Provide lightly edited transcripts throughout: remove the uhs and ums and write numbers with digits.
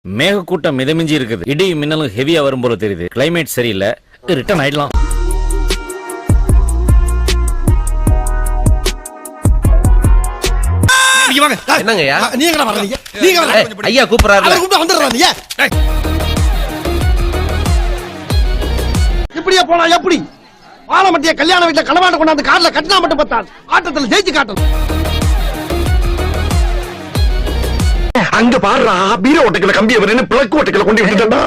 மேகக்கூட்டம் மிதமிஞ்சி இருக்குது. இடி மின்னலும் ஹெவியா வரும் போல தெரியுது. கிளைமேட் சரியில்லை, ரிட்டர்ன் ஆயிடலாம். என்னங்கய்யா? நீங்க வரீங்க? நீங்க ஐயா கூப்பிடுறாரு. அவரை கூப்பிட்டு வந்துடுறாங்க. இப்படியே போனா எப்படி? ஆலமட்டிய கல்யாண வீட்டுல களவாண்ட கொண்டாந்து கார்ல கட்டினா மட்டும் பத்தாது, ஆட்டத்துல ஜெயிச்சு காட்டணும். அங்க பாடுறா, பீர ஓட்டைகளை கம்பிய வரேன்னு பிளக்கு ஓட்டைகளை கொண்டு விட்டுட்டா.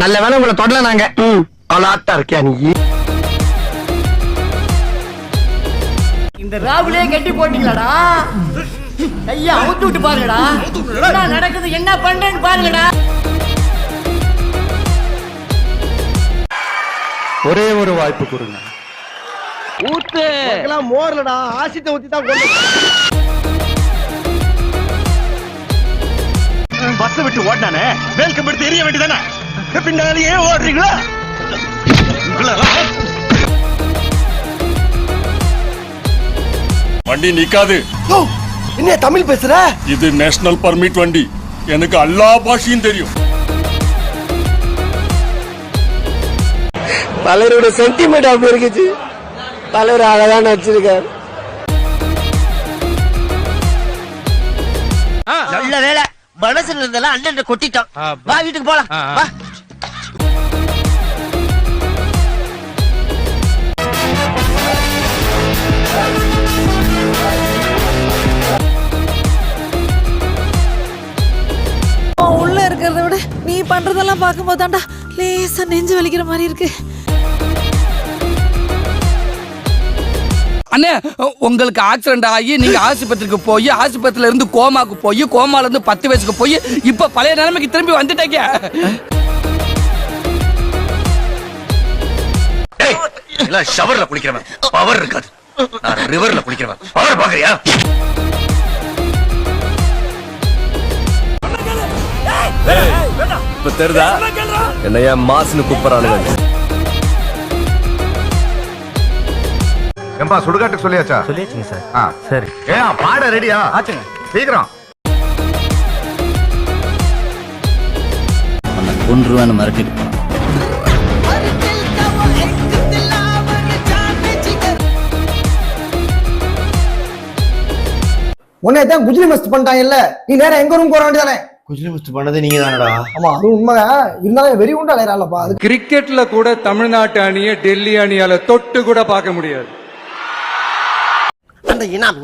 நல்ல வேலை உங்களை தொடல நாங்க. அலாட்டா இருக்கியா நீ? இந்த ராகுலே கட்டி போட்டீங்களாடா? ஐயா அவுத்து விட்டு பாருங்கடா, என்ன நடக்குது, என்ன பண்றேன்னு பாருங்கடா. ஒரே ஒரு வாய்ப்பு கொடுங்க. ஊத்து மோர்லடா, ஆசிட்ட ஊத்தி தான் கொண்டு. பஸ் விட்டு ஓட்டானே வேல்கம் எடுத்து எரிய வேண்டியதானே? பின்னாலேயே ஓடுறீங்களா? வண்டி நிக்காது. என்ன தமிழ் பேசுற? இது நேஷனல் பர்மிட் வண்டி. எனக்கு எல்லா பாஷையும் தெரியும். தலைவரோட சென்டிமெண்ட் அப்படி இருக்குச்சு. தலைவர் அழகா நடிச்சிருக்காரு. நல்ல வேலை, மனசுல இருந்தெல்லாம் அண்ணன் கொட்டிட்டோம். வா வீட்டுக்கு போலாம். வா. உள்ள இருக்கிறத விட நீ பண்றதெல்லாம் பார்க்கும் போதாண்டா லேசா நெஞ்சு வலிக்கிற மாதிரி இருக்கு. அண்ணே, உங்களுக்கு ஆக்சிடென்ட் ஆகி நீங்க ஆஸ்பத்திரிக்கு போய் ஆஸ்பத்திரியில இருந்து கோமாக்கு போய் கோமால இருந்து 10 வயசுக்கு போய் இப்ப பழைய நிலைமைக்கு திரும்பி வந்துட்டீங்க. ஷவர்ல குளிக்கிறவன் பவர் இருக்காது, நான் ரிவர்ல குளிக்கிறவன் பவர் பாக்குறியா? இப்ப தெரியுதா என்னையா மாசுன்னு கூப்பிடறானுங்க? ஏம்பா சுடுகாட்டுக்கு சொல்லியாச்சா? சொல்லியாச்சுங்க சார். சரி. ஏன் பாட ரெடியா? ஆச்சுங்க. சீக்கிரம். கொன்றுவான்னு மிரட்டிட்டு போனான். உன்னையதான் குஜிலி மஸ்ட் பண்ணிட்டாங்கல்ல, நீ நேரம் எங்க ரூம் போற வேண்டியதானே? குஜிலி முஸ்ட் பண்ணது நீங்க தானடா? ஆமா, அது உண்மைதான். இருந்தாலும் வெறி உண்டு அலையறாளப்பா. அது கிரிக்கெட்ல கூட தமிழ்நாட்டு அணியை டெல்லி அணியால தொட்டு கூட பார்க்க முடியாது. அந்த இனாம்